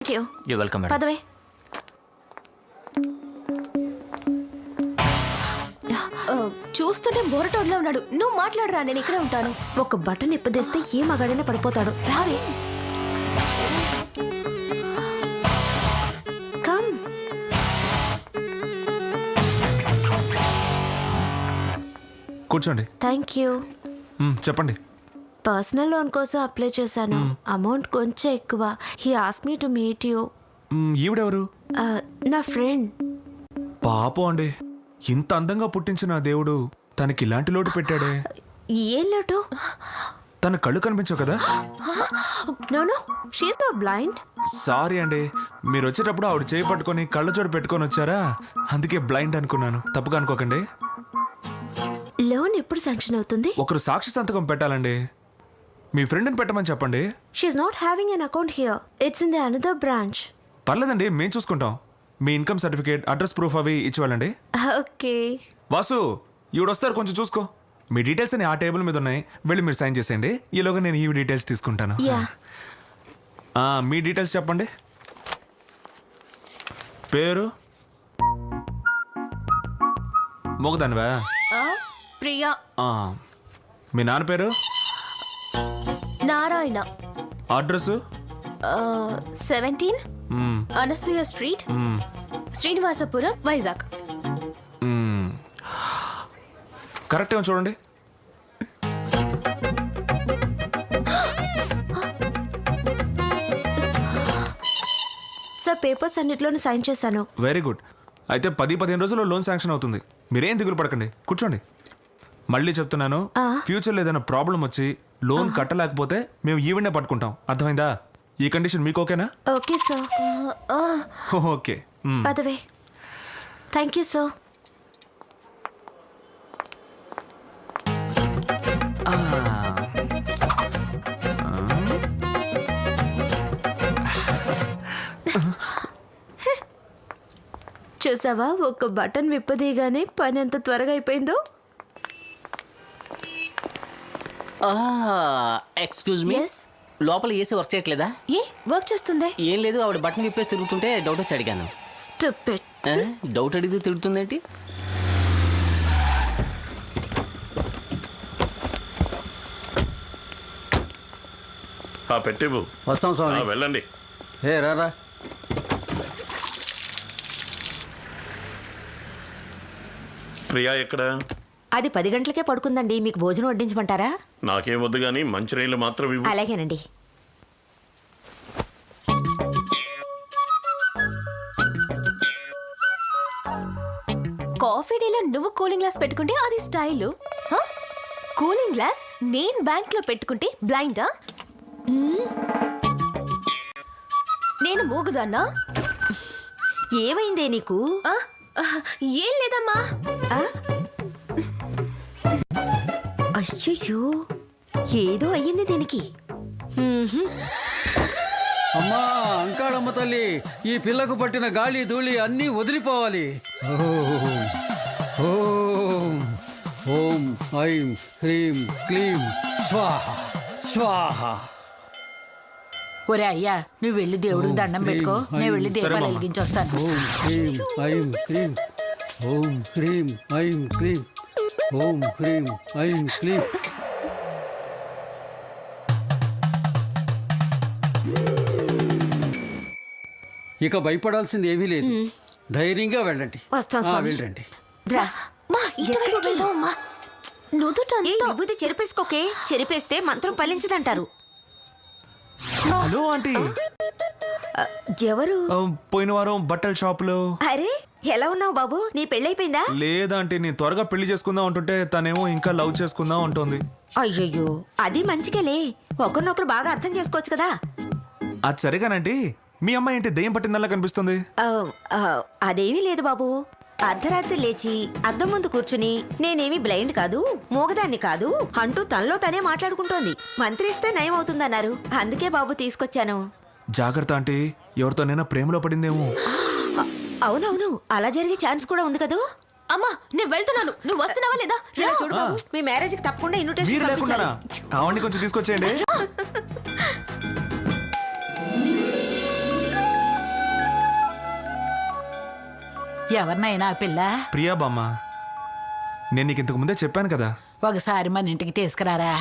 You're welcome, madam. పదవే. చూస్తుంటే బోరటోడ్లో ఉన్నాడు. నువ్వు మాట్లాడరా, నేను ఇక్కడే ఉంటాను. ఒక బటన్ ఇప్పదేస్తే ఏ మగాడైనా పడిపోతాడు. రావే. కమ్. కూర్చోండి. Thank you. చెప్పండి. పర్సనల్ లోన్ కోసం అప్లై చేశాను. అమౌంట్ కొంచెం ఎక్కువ. He ask me to meet you. ఈవిడెవరు? నా ఫ్రెండ్. పాపం అండి, ఇంత అందంగా పుట్టించిన దేవుడు తనకి ఇలాంటి లోటు పెట్టాడే. ఏం లోటు? తన కళ్ళు కనిపించవు కదా? No no, she's not blind. Sorry అండి, మీరు వచ్చేటప్పుడు ఆవిడ చేయి పట్టుకొని కళ్ళజోడు పెట్టుకొని వచ్చారా, అందుకే బ్లైండ్ అనుకున్నాను. తప్పుగా అనుకోకండి. లోన్ ఎప్పుడు శాంక్షన్ అవుతుంది? ఒకరు సాక్షి సంతకం పెట్టాలండి. మీ ఫ్రెండ్ని పెట్టమని చెప్పండి. She's not having an account here. It's in the another branch. పర్లేదండి, మేము చూసుకుంటాం. మీ ఇన్కమ్ సర్టిఫికేట్, అడ్రస్ ప్రూఫ్ అవి ఇచ్చివ్వాలండి. ఓకే. వాసు, ఈవిడ వస్తారు, కొంచెం చూసుకో. మీ డీటెయిల్స్ అని ఆ టేబుల్ మీద ఉన్నాయి, వెళ్ళి మీరు సైన్ చేసేయండి. ఈలోగా నేను ఈ డీటెయిల్స్ తీసుకుంటాను. యా. మీ డీటెయిల్స్ చెప్పండి. పేరు? మోగదానివా? ప్రియా. మీ నాన్న పేరు? Narayana. Address? 17 Anasuya street, Srinivasapuram, Vizag. Correct ఏమో చూడండి. సార్, పేపర్స్ అన్నిట్లోనూ సైన్ చేశాను. Very good. అయితే 10-15 రోజుల్లో లోన్ శాంక్షన్ అవుతుంది. మీరేం దిగులు పడకండి, కూర్చోండి. మళ్ళీ చెప్తున్నాను, ఫ్యూచర్లో ఏదైనా ప్రాబ్లం వచ్చి లోన్ కట్టలేకపోతే మేము ఈవెంట్నే పట్టుకుంటాం. అర్థమైందా? ఈ కండిషన్ మీకు ఓకేనా? Okay sir. ఓకే. పదవే. Thank you sir. చూసావా, ఒక బటన్ విప్పదీగానే పని ఎంత త్వరగా అయిపోయిందో. ఎక్స్క్యూజ్ మీ, లోపల ఏసీ వర్క్ చేయట్లేదా? ఏ వర్క్ చేస్తుందే? ఏం లేదు, ఆవిడ బటన్ విప్పేసి తిరుగుతుంటే డౌట్ వచ్చి అడిగాను. స్టూపిడ్. డౌట్ అడిగితే తిరుగుతుందేంటి? పెట్టివు. వస్తాం స్వామి. వెళ్ళండి. ఏ రారా. ప్రియా ఎక్కడ? అది 10 గంటలకే పడుకుందండి. మీకు భోజనం వడ్డించమంటారా? నాకేం వద్దు కానీ మంచినీళ్ళు మాత్రం ఇవ్వు. అలాగేనండి. కాఫీ డేలో నువ్వు కూలింగ్ గ్లాస్ పెట్టుకుంటే అది స్టైలు. కూలింగ్ గ్లాస్ నేను బ్యాంక్ లో పెట్టుకుంటే బ్లైండా? నేను మూగుదాన్నా? ఏమైందే నీకు? ఏం లేదమ్మా. అయ్యయ్యో, ఏదో అయ్యింది దీనికి. అమ్మా అంకాళమ్మ తల్లి, ఈ పిల్లకు పట్టిన గాలి ధూళి అన్నీ వదిలిపోవాలి. ఓం ఓం ఐం హ్రీం క్లీం స్వాహ స్వాహ. ఒరే అయ్యా, నువ్వు వెళ్ళి దేవుడికి దండం పెట్టుకో, నేను వెళ్ళి దీపాలు వెలిగించొస్తాను. ఓం హ్రీం ఐం క్లీం, ఓం హ్రీం ఐం క్లీం, ఓం హ్రీం ఐం క్లీం. ఇక భయపడాల్సింది ఏమీ లేదు. ధైర్యంగా వెళ్ళండి. వస్తాం స్వామి. వెళ్ళండి. రా. నుదుటంతా చెరిపేసుకోకే. చెరిపేస్తే మంత్రం ఫలించదంటారు. Hello aunty. ఎవరు? పోయిన వారం బట్టల షాపులో. అరే, ఎలా ఉన్నావు బాబు? నీ పెళ్ళైపోయిందా? లేదంటే నేను త్వరగా పెళ్లి చేసుకుందాం అంటుంటే తనేమో ఇంకా లవ్ చేసుకుందాం అంటుంది. అయ్యయ్యో, అది మంచిగాలే. ఒకరినొకరు బాగా అర్థం చేసుకోవచ్చు కదా. అది సరిగానంటే మీ అమ్మాయి ఏంటి దెయ్యం పట్టిందల్లా కనిపిస్తుంది? అదేమీ లేదు బాబు. అర్ధరాత్రి లేచి అద్దం ముందు కూర్చుని నేనేమి బ్లైండ్ కాదు, మూగదాన్ని కాదు అంటూ తనలో తనే మాట్లాడుకుంటోంది. మంత్రిస్తే నయం అవుతుందన్నారు. అందుకే బాబు తీసుకొచ్చాను. జాగ్రత్త ఆంటీ, ఎవరితోనైనా ప్రేమలో పడిందేమో. అవునవును, అలా జరిగే ఛాన్స్ కూడా ఉంది కదా. అమ్మా, నేను వెళ్తున్నాను. నువ్వు వస్తున్నావా లేదా? ఇలా చూడు బాబు, మీ మ్యారేజ్ కి తప్పకుండా మీరు ఇన్విటేషన్ లేకుండా పంపించాలి. ఆవిడ్ని కొంచెం తీసుకొచ్చేయండి. ఎవరినైనా ఆ పిల్ల ప్రియా బామ్మ, నేను నీకు ఇంతకు ముందే చెప్పాను కదా. ఒకసారి మన ఇంటికి తీసుకురారా.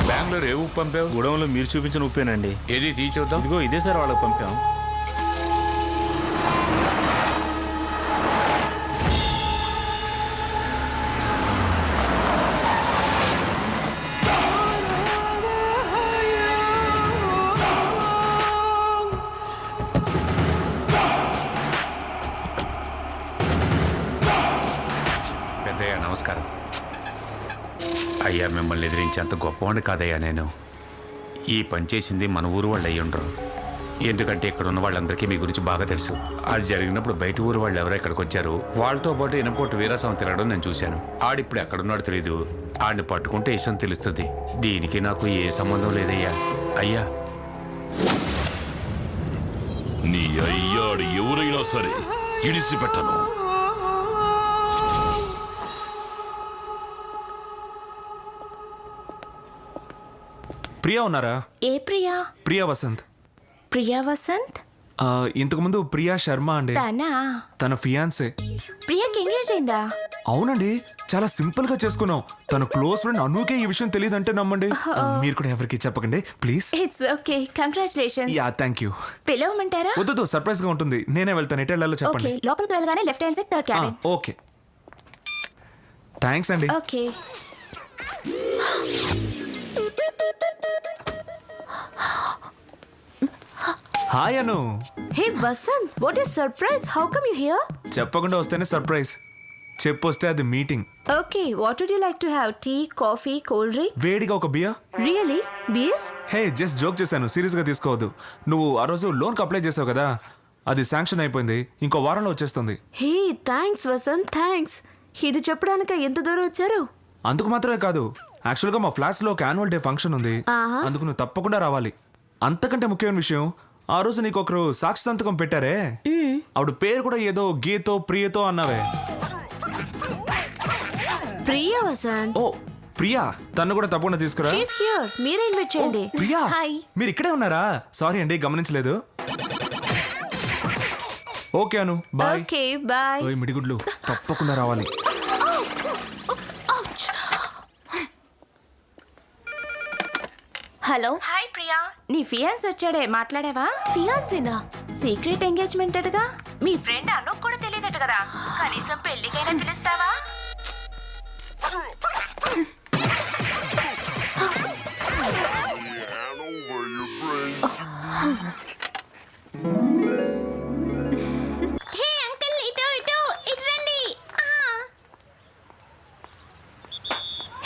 బెంగళూరు ఏ ఉప్పు పంపావు? గూడెంలో మీరు చూపించిన ఉప్పేనండి. ఏది తీర్చొద్దాం. ఇదిగో ఇదే సార్ వాళ్ళకి పంపాం. పెద్దయ్య నమస్కారం. అయ్యా, మిమ్మల్ని ఎదిరించేంత గొప్పవాడిని కాదయ్యా నేను. ఈ పని చేసింది మన ఊరు వాళ్ళు అయ్యి ఉండరు. ఎందుకంటే ఇక్కడ ఉన్న వాళ్ళందరికీ మీ గురించి బాగా తెలుసు. అది జరిగినప్పుడు బయట ఊరు వాళ్ళు ఎవరో ఇక్కడికి వచ్చారు. వాళ్ళతో పాటు ఇనపోటు వీరాస్వామి తిరగడం నేను చూశాను. ఆడిప్పుడు ఎక్కడున్నాడో తెలీదు. ఆడిని పట్టుకుంటే ఇష్టం తెలుస్తుంది. దీనికి నాకు ఏ సంబంధం లేదయ్యా. అయ్యా, నీ అయ్యాడు ఎవరైనా సరే ఇడిసిపెట్టను. ప్రియా ఉన్నారా? ఏ ప్రియా? ప్రియా వసంత్. ప్రియా వసంత్? ఇంతకు ముందు ప్రియా శర్మ అండి. తనా? తన ఫియాన్సే. ప్రియాకి ఎంగేజ్ అయిందా? అవునండి, చాలా సింపుల్ గా చేసుకున్నాం. తన క్లోజ్ ఫ్రెండ్ అనుకే ఈ విషయం తెలియదంటే నమ్మండి. మీరు కూడా ఎవరికి చెప్పకండి please. It's okay, congratulations. Yeah thank you. పిలవమంటారా? వద్దు, సర్ప్రైజ్ గా ఉంటుంది. నేనే వెళ్తాను. ఎటు వెళ్ళాలో ఓకే, చెప్పండి. లోపలికి వెళ్ళగానే left hand side third cabin. Okay, thanks అండి. Okay. Hi Anu. Hey Vasant, what is surprise? How come you here? చెప్పకుండా వస్తేనే సర్ప్రైజ్, చెప్పొస్తే అది meeting. Okay, what would you like to have? Tea, coffee, cold drink? వేడిగా ఒక beer. Really? Beer? Hey, just joke చేశాను, serious గా తీసుకోవద్దు. నువ్వు ఆ రోజు లోన్కి అప్లై చేసావు కదా, అది శాంక్షన్ అయిపోయింది. ఇంకో వారంలో వచ్చేస్తుంది. Hey thanks Vasanth, thanks. ఇది చెప్పడానిక ఎంత దూరం వచ్చారు? అందుకు మాత్రమే కాదు, యాక్చువల్గా మా ఫ్లాట్స్ లో ఒక యాన్యువల్ డే ఫంక్షన్ ఉంది. అందుకు నువ్వు తప్పకుండా రావాలి. అంతకంటే ముఖ్యమైన విషయం, ఆ రోజు నీకు ఒకరు సాక్షి సంతకం పెట్టారే, ఆవిడ పేరు కూడా ఏదో గీతో ప్రియతో అన్నావే. ప్రియా వసంత్. ఓ ప్రియా, తను కూడా తప్పకుండా తీసుకురా. షీస్ హియర్, మీరే ఇన్వైట్ చేయండి. ప్రియా, హాయ్. మీరు ఇక్కడే ఉన్నారా? సారీ అండి, గమనించలేదు. Okay Anu, bye. Okay bye. ఓయ్ మిడిగుడ్లు, తప్పకుండా రావాలి. హలో. హాయ్ ప్రియా, నీ ఫియాన్స్ వచ్చాడే, మాట్లాడావా? ఫియాన్సేనా? సీక్రెట్ ఎంగేజ్మెంట్ అటగా. మీ ఫ్రెండ్ అను కూడా తెలియదట కదా, కనీసం పెళ్లికైనా పిలుస్తావా? హే అంకుల్, ఇటు ఇటు ఇటు రండి.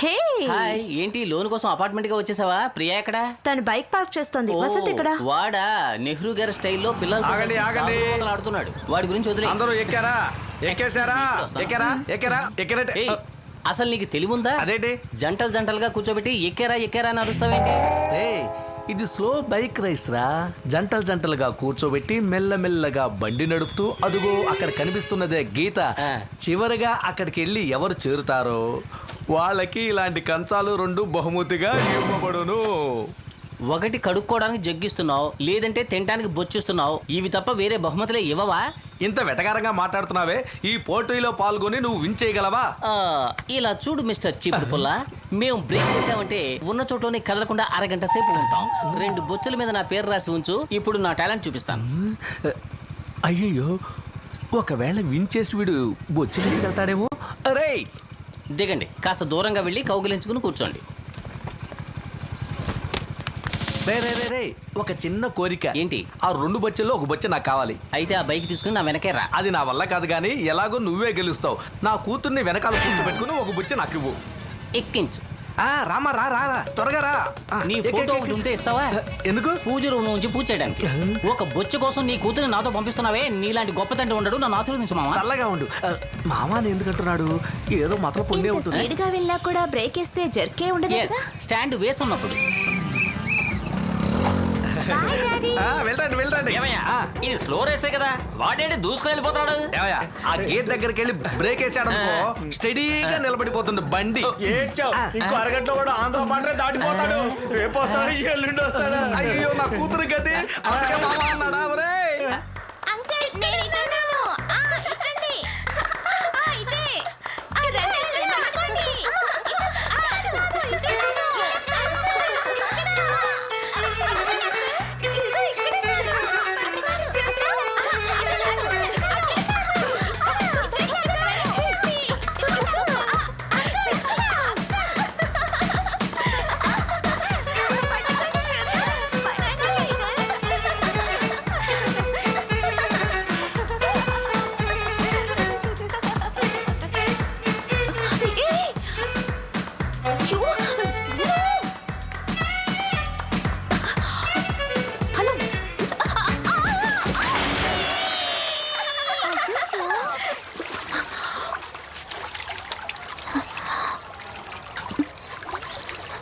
హే, హాయ్, ఏంటి లోన్ కోసం అపార్ట్మెంట్ గా వచ్చేసావా? ప్రియా ఎక్కడ? తను బైక్ పార్క్ చేస్తోంది. ఓ, వసంత్ ఇక్కడ. వాడా నెహ్రూ గారి స్టైల్లో పిల్లలతో ఆగండి, కలిసి ఆగండి. దాగుడుమూతలు ఆడుతున్నాడు. వాడి గురించి వదిలే. అందరూ ఎక్కారా? ఎక్కేశారా? ఎక్కారా? ఎక్కారా? ఎక్కారంటే ఏయ్, అసలు నీకు తెలివుందా? అదేంటి? జంటలు జంటలుగా కూర్చోబెట్టి ఎక్కారా ఎక్కారా అని అరుస్తావేంటి? ఇది స్లో బైక్ రైస్ రా. జంటలు జంటలుగా కూర్చోబెట్టి మెల్లమెల్లగా బండి నడుపుతూ, అదుగో అక్కడ కనిపిస్తున్నదే గీత. ఆ. చివరిగా అక్కడికి వెళ్ళి ఎవరు చేరుతారో వాళ్ళకి ఇలాంటి కంచాలు 2 బహుమతిగా ఇవ్వబడును. ఒకటి కడుక్కోవడానికి జగ్గిస్తున్నావు, లేదంటే తినడానికి బొచ్చిస్తున్నావు. ఇవి తప్ప వేరే బహుమతులే ఇవ్వవా? ఇంత వెటకారంగా మాట్లాడుతున్నావే, ఈ పోటీలో పాల్గొని నువ్వు విన్ చేయగలవా? ఆ, ఇలా చూడు మిస్టర్ చీపుడు పుల్ల, మేము బ్రేక్ పెట్టామంటే ఉన్న చోట్లోనే కదలకుండా అరగంట సేపు ఉంటాం. 2 బొచ్చుల మీద నా పేరు రాసి ఉంచు, ఇప్పుడు నా టాలెంట్ చూపిస్తాను. అయ్యయ్యో, ఒకవేళ విన్ చేసి వీడు బొచ్చెలెత్తుకెళ్తాడేమో. అరే దిగండి, కాస్త దూరంగా వెళ్ళి కౌగిలించుకుని కూర్చోండి. రే రే రే రే, ఒక చిన్న కోరిక. ఏంటి? ఆ 2 బొచ్చెల్లో ఒక బొచ్చె నాకు కావాలి. అయితే ఆ బైక్ తీసుకుని నా వెనకే రా. అది నా వల్ల కాదు కానీ, ఎలాగో నువ్వే గెలుస్తావు. నా కూతుర్ని వెనకాల కూర్చోబెట్టుకుని ఒక బొచ్చె నాకు ఇవ్వు. ఎక్కించు. రామా రా రా రా, త్వరగా రా. నీ ఫోటో ఒకటి ఉంటే ఇస్తావా? ఎందుకు? పూజ రూమ్ నుంచి పూజ చేయడానికి. ఒక బొచ్చ కోసం నీ కూతురు నాతో పంపిస్తున్నావే, నీలాంటి గొప్ప తండ్రి ఉండడు. నన్ను ఆశీర్వదించు మామ. చల్లగా ఉండు. మామాని ఎందుకంటున్నాడు? ఏదో మాత్రం పుణ్యం ఇంత ఉంటుంది. స్పీడ్ గా వెళ్ళినా కూడా బ్రేక్ వేస్తే జర్కే ఉండదు Yes, కదా. స్టాండ్ వేసి ఉన్నప్పుడు. వెళ్ళండి వెళ్ళండి ఇది స్లో రేసే కదా వాడేంటి దూసుకుని వెళ్ళిపోతున్నాడు. ఏమయ్యా, ఆ గేట్ దగ్గరికి వెళ్ళి బ్రేక్ వేసాడు స్టడీగా నిలబడిపోతుంది బండి. ఇంకో అరగంటలో కూడా ఆంధ్ర బార్డర్ దాటిపోతాడు. రేపు వస్తాడు, ఎల్లుండి వస్తాడు. అయ్యో నా కూతురు గది అందుకే మామ అన్నాడా ఒరేయ్? అంకుల్ నేను ఇటున్నాను. ఇటండి. ఇటే. రండి రండి.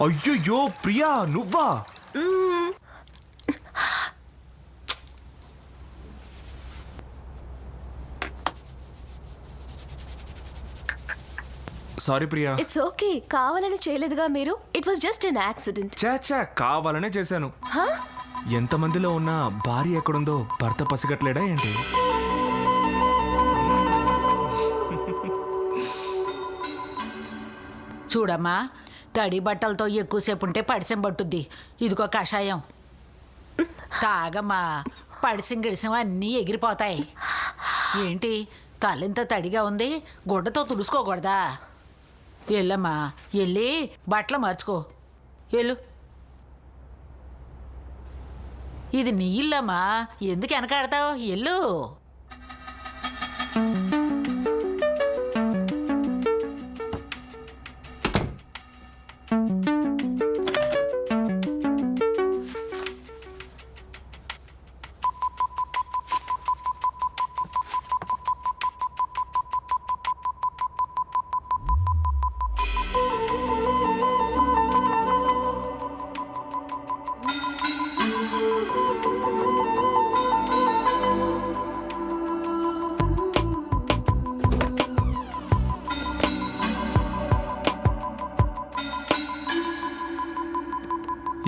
అయ్యో ప్రియా నువ్వా? సారీ ప్రియా. It's okay. కావాలని చేయలేదుగా మీరు. It was just an accident. చాచా కావాలనే చేశాను. ఎంతమందిలో ఉన్న భార్య ఎక్కడుందో భర్త పసిగట్లేడా ఏంటి? చూడమ్మా, తడి బట్టలతో ఎక్కువసేపు ఉంటే పడిసం పట్టుద్ది. ఇదిగో కషాయం తాగమ్మా. పడిసం గిడిసం అన్నీ ఎగిరిపోతాయి. ఏంటి తలింత తడిగా ఉంది, గుడ్డతో తుడుచుకోకూడదా? వెళ్ళమ్మా, వెళ్ళి బట్టలు మార్చుకో. వెళ్ళు. ఇది నీ ఇల్లమ్మా, ఎందుకు వెనకాడతావు? ఎల్లు.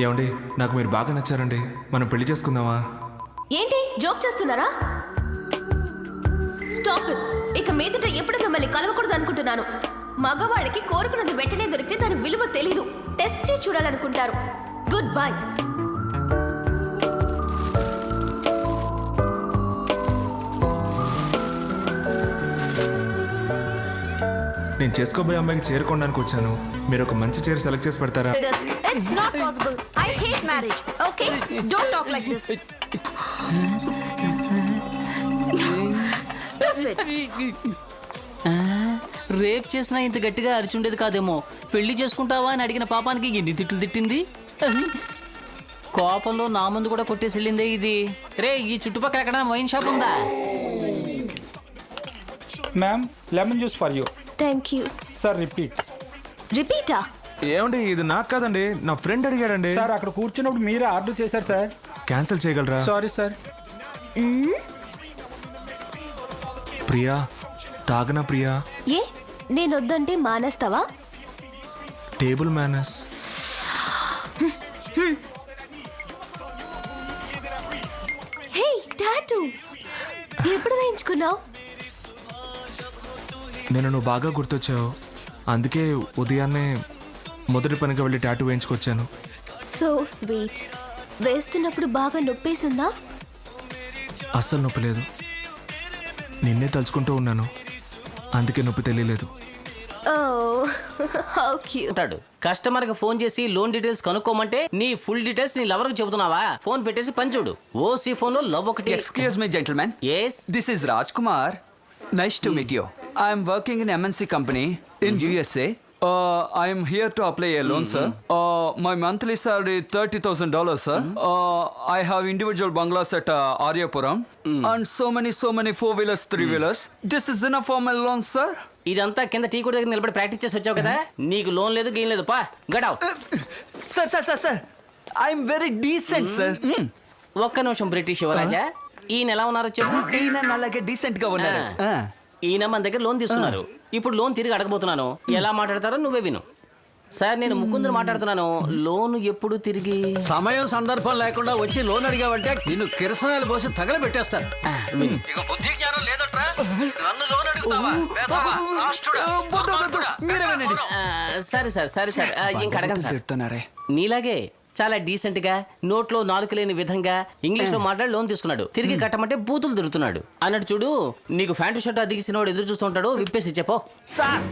ఏమండి, నాకు మీరు బాగా నచ్చారండి. మనం పెళ్లి చేసుకుందామా? ఏంటి జోక్ చేస్తున్నారా? Stop it. ఇక మీదట ఎప్పుడు మిమ్మల్ని కలవకూడదు అనుకుంటున్నాను. మగవాళ్ళకి కోరుకున్నది వెంటనే దొరికితే దాని విలువ తెలీదు. టెస్ట్ చేసి చూడాలనుకుంటారు. Good bye. నేను చేసుకోబోయే అమ్మాయికి చేరుకోవడానికి వచ్చాను. మీరు ఒక మంచి చీర సెలెక్ట్ చేసి పెడతారా? It's not possible. I hate marriage. Okay? Don't talk like this. Stop it. Rape చేసినా ఇంత గట్టిగా అరిచుండేది కాదేమో. పెళ్లి చేసుకుంటావా అని అడిగిన పాపానికి ఎన్ని తిట్లు తిట్టింది. కోపంలో నా ముందు కూడా కొట్టేసి వెళ్ళిందే ఇది. రే, ఈ చుట్టుపక్కల ఎక్కడ వైన్ షాప్ ఉందా? Ma'am, lemon juice for you. Thank you sir. Repeat. రిపీటా? ఏమండి, ఇది నాకు కాదండి, నా ఫ్రెండ్ అడిగాడండి. సార్, అక్కడ కూర్చున్నప్పుడు మీరే ఆర్డర్ చేశారు సార్. క్యాన్సిల్ చేయగలరా? Sorry sir. ప్రియా, తాగనా ప్రియా? ఏ, నేను వద్దంటే మానేస్తావా? Table manners. హే, టాటూ ఎప్పుడు వేయించుకున్నావు? నేను నువ్వు బాగా గుర్తొచ్చావు, అందుకే ఉదయాన్నే మొదటి పనిగా వెళ్ళి టాటూ వేయించుకొచ్చాను. So sweet. వేస్తున్నప్పుడు బాగా నొప్పేసిందా? అస్సలు నొప్పి లేదు. నిన్నే తలుచుకుంటూ ఉన్నాను, అందుకే నొప్పి తెలియలేదు. ఉంటాడు. కస్టమర్ కి ఫోన్ చేసి లోన్ డీటెయిల్స్ కనుక్కోమంటే నీ ఫుల్ డీటెయిల్స్ నీ లవర్ కి చెబుతున్నావా? ఫోన్ పెట్టేసి పని చూడు. ఓసీ ఫోన్ లో లవ్ ఒకటి. Excuse me, gentlemen. Yes. This is Rajkumar. Nice to meet you. I am working in MNC company in USA. I am here to apply a loan, sir. My monthly salary $30,000, sir. I have individual bungalows at Aryapuram and so many 4-wheelers, 3-wheelers. This is enough for my loan, sir. ఇదంతా కింద tea కూడా దగ్గర నిలబడి practice చేసి వచ్చావు కదా. నీకు loan లేదు, గేమ్ లేదు. పా గడావ్. Sir. I am very decent, sir. ఒక్క నిమిషం బ్రిటిష్ యువరాజా, ఈయన ఎలా ఉన్నారో చెప్పు. ఈయన అలాగే డీసెంట్ గా ఉన్నారు. ఈయన మన దగ్గర లోన్ తీసుకున్నారు. ఇప్పుడు లోన్ తిరిగి అడగబోతున్నాను. ఎలా మాట్లాడతారో నువ్వే విను. సార్, నేను ముకుందుని మాట్లాడుతున్నాను. లోన్ ఎప్పుడు తిరిగి? సమయం సందర్భం లేకుండా వచ్చి లోన్ అడిగావంటే నిన్ను కిరసనాలు పోసి తగలబెట్టేస్తాను. ఇక బుద్ధి జ్ఞానం లేదట్రా, నన్ను లోన్ అడుగుతావా? వేధవా, రాష్ట్రుడా, దుర్మార్గుడా. మీరే వినండి. సరే సార్, సరే సార్, ఇంక అడగను సార్. చెప్తున్నారే. నీలాగే చాలా డీసెంట్ గా, నోట్లో నాలుక లేని విధంగా ఇంగ్లీష్ లో మాట్లాడి లోన్ తీసుకున్నాడు. తిరిగి కట్టమంటే బూతులు దొరుకుతున్నాడు అన్నట్టు. చూడు, నీకు ప్యాంటు షర్ట్ అదిగిచ్చిన వాడు ఎదురు చూస్తుంటాడు. విప్పేసి చెప్పో. Sir,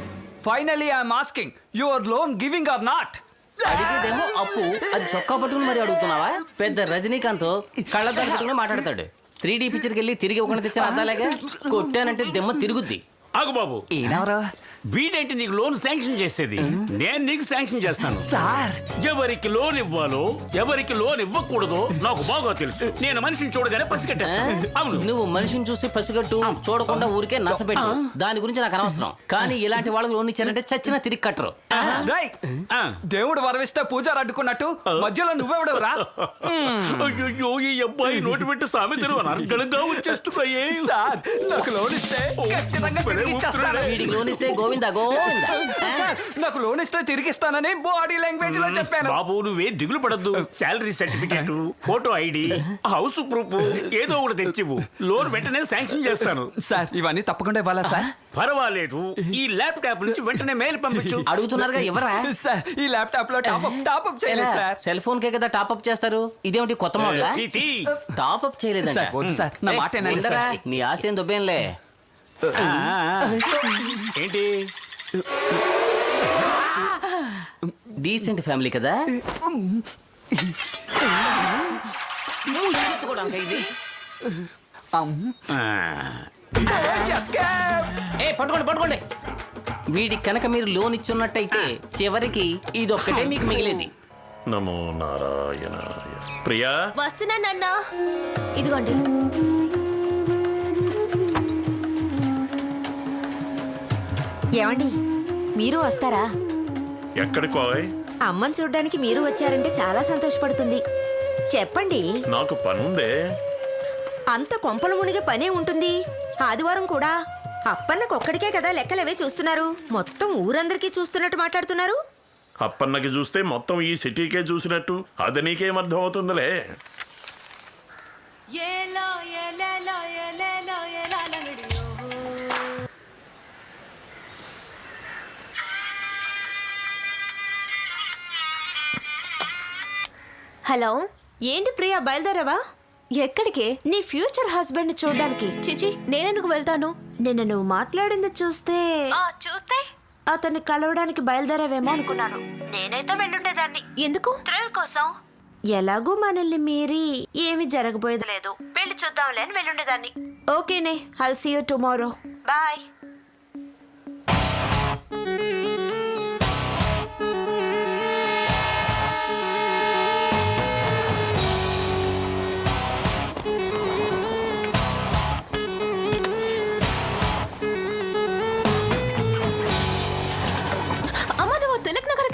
finally I'm asking, your loan giving or not? అడిగేదేమో అప్పు, అది చొక్కా పట్టుకుని మరి అడుగుతున్నావా? పెద్ద రజనీకాంత్ కళ్ళద్దాలు పెట్టుకుని మాట్లాడతాడు. 3D పిక్చర్కి వెళ్ళి తిరిగి ఒకటి తెచ్చిన అద్దాలేగా, కొట్టానంటే దెమ్మ తిరుగుద్ది. ఆగు బాబు, ఈయనెవరు? వీడేంటి నీకు లోన్ శాంక్షన్ చేసేది? నేను నీకు శాంక్షన్ చేస్తాను. సార్, ఎవరికి లోన్ ఇవ్వాలో ఎవరికి లోన్ ఇవ్వకూడదో నాకు బాగా తెలుసు. నేను మనిషిని చూడగానే పసిగట్టేస్తాను. అవును, నువ్వు మనిషిని చూసి పసిగట్టు, చూడకుండా ఊరికే నసపెట్టు. దాని గురించి నాకు అనవసరం. కానీ ఇలాంటి వాళ్ళకి లోన్ ఇచ్చారంటే చచ్చినా తిరిగి కట్టరు. రేయ్, దేవుడు వరవిస్తే పూజారు అడ్డుకున్నట్టు మధ్యలో నువ్వెవడవురా? అయ్యో, ఈ అబ్బాయి నోటి పెట్టి సామెతలు అనర్గళంగా వచ్చేస్తున్నాయే. సార్, నాకు లోన్ ఇస్తే ఖచ్చితంగా తిరిగి ఇచ్చేస్తాను. వీడికి లోన్ ఇస్తే గోవిందా గోవిందా. సార్, నాకు లోన్ ఇస్తే తిరిగి ఇస్తానని బాడీ లాంగ్వేజ్ లో చెప్పాను. బాబు, నువ్వే దిగులు పడద్దు. Salary certificate, photo ID, house proof ఏదో ఒకటి తెచ్చివు. లోన్ వెంటనే శాంక్షన్ చేస్తాను. సార్, ఇవన్నీ తప్పకుండా ఇవ్వాలా సార్? పర్వాలేదు, ఈ ల్యాప్టాప్ నుంచి వెంటనే మెయిల్ పంపించు. అడుగుతున్నారుగా ఎవరా? సార్, ఈ ల్యాప్టాప్ లో టాప్అప్ చేయలేదు సార్. సెల్ ఫోన్ కే కదా టాప్అప్ చేస్తారు. ఇదేమిటి కొత్త మోడల్? టాప్అప్ చేయలేదంట. సార్, వద్దు సార్, నా మాట వినండి ఉండరా, సార్. నీ ఆస్తి ఏం దొబ్బేంలే. ఏంటి? డీసెంట్ ఫ్యామిలీ కదా. మూసుకెత్తుకోవడానికి ఇది. ఏ, పట్టుకోండి పట్టుకోండి. వీడికి కనుక మీరు లోన్ ఇచ్చున్నట్టయితే చివరికి ఇదొక్కటే మీకు మిగిలేది. నమో నారాయణాయ. ప్రియా, వస్తున్నానన్నా. ఇదిగోండి. ఏమండి, మీరు వస్తారా? ఎక్కడికోయ్? అమ్మని చూడ్డానికి మీరు వచ్చారంటే చాలా సంతోషపడుతుంది. చెప్పండి. నాకు పనుందే. అంత కొంపలు మునిగే పనే ఉంటుంది. ఆదివారం కూడా. అప్పన్నకొక్కడికే కదా లెక్కలవే చూస్తున్నారు. మొత్తం ఊరందరికీ చూస్తున్నట్టు మాట్లాడుతున్నారు. అప్పన్నకి చూస్తే మొత్తం ఈ సిటీకే చూసినట్టు. అది నీకేమర్థం అవుతుందిలే. హలో, ఏంటి ప్రియా, బయలుదేరావా? ఎక్కడికి? నీ ఫ్యూచర్ హస్బెండ్ చూడ్డానికి. చిచి, నేనెందుకు వెళ్తాను? నిన్న నువ్వు మాట్లాడింది చూస్తే చూస్తే అతన్ని కలవడానికి బయలుదేరావేమో అనుకున్నాను. నేనైతే వెళ్ళుండేదాన్ని. ఎందుకు? థ్రిల్ కోసం. ఎలాగూ మనల్ని మీరి ఏమి జరగబోయేది లేదు. వెళ్ళి చూద్దాంలే అని వెళ్ళుండేదాన్ని. ఓకేనే, I'll see you tomorrow. Bye.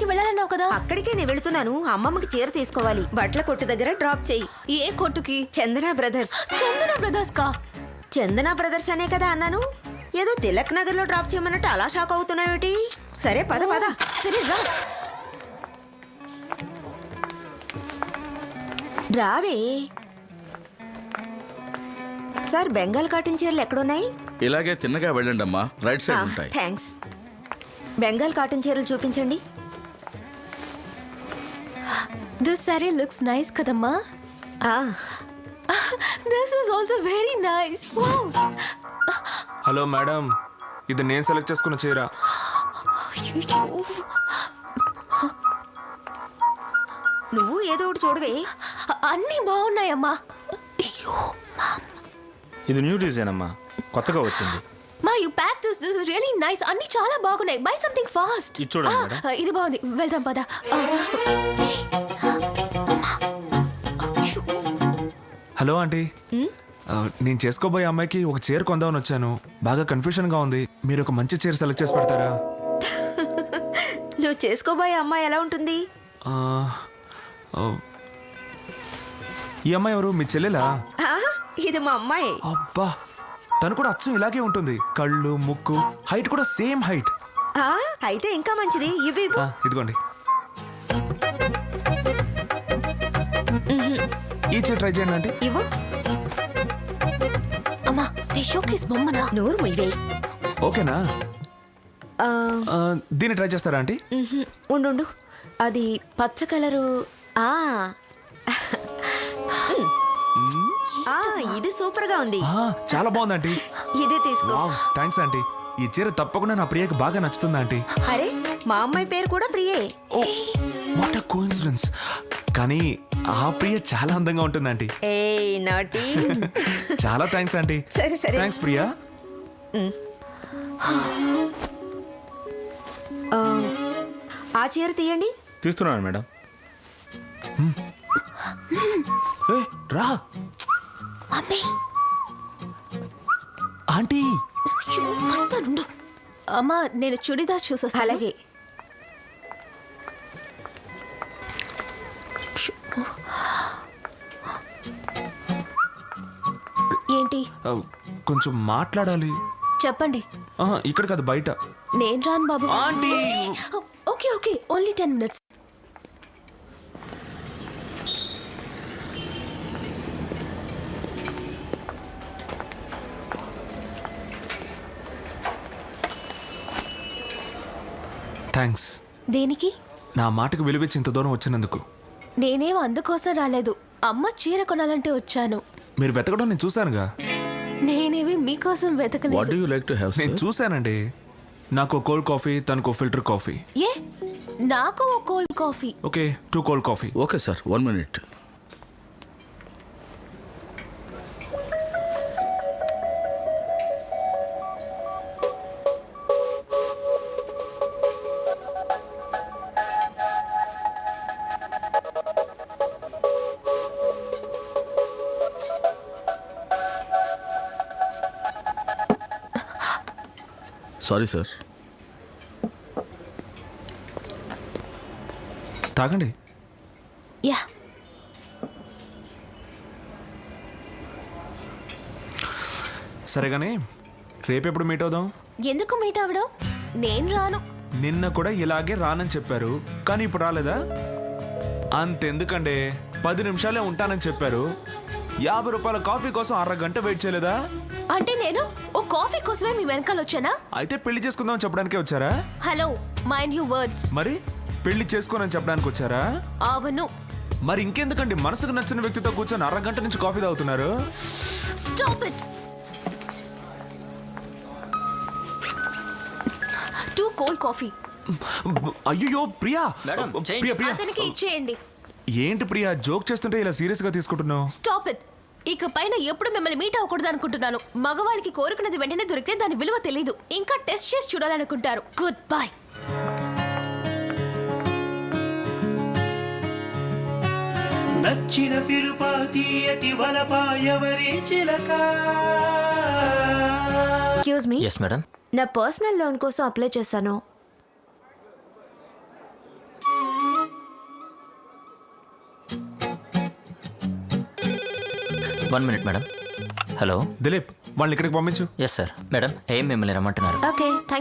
వెళ్ళాలన్నావు కదా. అక్కడికే నేను వెళుతున్నాను. అమ్మమ్మకి చీర తీసుకోవాలి. బట్టల కొట్టు దగ్గర డ్రాప్ చేయి. ఏ కొట్టుకి? చందన బ్రదర్స్. చందన బ్రదర్స్ కా? చందన బ్రదర్స్ అనే కదా అన్నాను. ఏదో తిలక్ నగర్ లో డ్రాప్ చేయమన్నట్టు అలా షాక్ అవుతున్నావేటి? సరే పద పద. సరే రా. రావే. సార్, బెంగాల్ కాటన్ చీరలు ఎక్కడున్నాయి? ఇలాగే తిన్నగా వెళ్ళండి అమ్మా, రైట్ సైడ్ ఉంటాయి. థ్యాంక్స్. బెంగాల్ కాటన్ చీరలు చూపించండి. This saree looks nice kadamma. This is also very nice. Wow. Hello madam, ఇది నేను సెలెక్ట్ చేసుకున్న చీర. నువ్వు ఏదో ఒకటి చూడవే. అన్నీ బాగున్నాయమ్మా. ఇది న్యూ డిజైన్ అమ్మా, కొత్తగా వచ్చింది. మా you pack this is really nice. అన్నీ చాలా బాగున్నాయి. By something fast. ఇది చూడండి మేడం. ఇది బాగుంది, వెళ్దాం పద. హలో ఆంటీ, నేను చేసుకోబోయే అమ్మాయికి ఒక చీర కొందామని వచ్చాను. బాగా కన్ఫ్యూషన్ గా ఉంది. మీరు ఒక మంచి చీర సెలెక్ట్ చేసి పెడతారా? నువ్వు చేసుకోబోయే అమ్మాయి ఎలా ఉంటుంది? ఈ అమ్మాయి ఎవరు? మీ చెల్లెలా? ఆ, ఇది మా అమ్మాయి. అబ్బా, తను కూడా అచ్చం ఇలాగే ఉంటుంది. కళ్ళు, ముక్కు, హైట్ కూడా సేమ్ హైట్. ఆ, అయితే ఇంకా మంచిది. ఇవి ఇవ్వు. ఇదిగోండి. ఈ చీర ట్రై చేయండి ఆంటీ. ఇవ్వు. అమ్మా నీ షోకేస్ బొమ్మనా? నోరు ముయ్యవే. ఓకేనా? దీన్ని ట్రై చేస్తారా ఆంటీ? ఉండు, అది పచ్చ కలరు. ఆ ఆ, ఇది సూపర్ గా ఉంది. చాలా బాగుంది ఆంటీ. ఇదే తీసుకో. Thanks aunty. ఈ చీర తప్పకుండా నా ప్రియకి బాగా నచ్చుతుంది ఆంటీ. అరే, మా అమ్మాయి పేరు కూడా ప్రియే. What a coincidence. కానీ ఆ ప్రియ చాలా అందంగా ఉంటుంది ఆంటీ. ఏయ్ నాటి. చాలా థ్యాంక్స్ ఆంటీ. సరే సరే. థ్యాంక్స్ ప్రియా. ఆ చీర తీయండి. తీస్తున్నాను మేడం. రా ఆంటీ. వస్తాను. అమ్మా నేను చుడిదార్ చూసి వస్తాను. అలాగే. ఏంటి? కొంచెం మాట్లాడాలి. చెప్పండి. ఇక్కడ కాదు, బయట. నేను రాను బాబు. Aunty. Okay okay, only 10 minutes. Thanks. దేనికి? నా మాటకు విలువిచ్చి ఇంత దూరం వచ్చినందుకు. నేనేం అందుకోసం రాలేదు. అమ్మ చీర కొనాలంటే వచ్చాను. మీరు వెతకడం నేను చూశానుగా. నేనేవి మీకోసం వాట్ వెతకలేదు. Do you like to have? నేను చూశానండి. నాకు కోల్డ్ కాఫీ, తనకు ఫిల్టర్ కాఫీ. ఏ నాకు ఓ cold coffee. Okay, 2 cold coffee. Okay sir, 1 minute. Sorry sir. తాగండి. యా. సరే కానీ రేపెప్పుడు మీట్ అవుదాం? ఎందుకు మీట్ అవ్వడం? నేను రాను. నిన్న కూడా ఇలాగే రానని చెప్పారు, కానీ ఇప్పుడు రాలేదా? అంతెందుకండి, 10 నిమిషాలే ఉంటానని చెప్పారు. 50 రూపాయల కాఫీ కోసం అరగంట వెయిట్ చేయలేదా? అంటే నేను ఓ కాఫీ కోసమే మీ వెనకాల వచ్చానా? అయితే పెళ్లి చేసుకుందాం చెప్పడానికే వచ్చారా? Hello, mind you words. మరి పెళ్లి చేసుకోనని చెప్పడానికి వచ్చారా? అవును. మరి ఇంకెందుకండి మనసుకు నచ్చిన వ్యక్తితో కూర్చొని అరగంట నుంచి కాఫీ తాగుతున్నారు? Stop it. 2 cold coffee. అయ్యో ప్రియా. ప్రియా ప్రియా. అతనికి ఇచ్చేయండి. ఏంటి ప్రియా, జోక్ చేస్తుంటే ఇలా సీరియస్ గా తీసుకుంటున్నావు? Stop it. ఇక పైన ఎప్పుడు మిమ్మల్ని మీట్ అవ్వకూడదు అనుకుంటున్నాను. మగవాళ్ళకి కోరుకున్నది వెంటనే దొరికితే దాని విలువ తెలీదు. ఇంకా టెస్ట్ చేసి చూడాలనుకుంటారు. Good bye. నచ్చిన తిరుపతి అటి వలపాయవరి చిలక. Excuse me. Yes madam. నా పర్సనల్ లోన్ కోసం అప్లై చేశాను. One minute madam. Hello Dilip, వాళ్ళని ఇక్కడికి పంపించు. Yes sir. మేడం ఏం మిమ్మల్ని రమ్మంటున్నారు? ఓకే.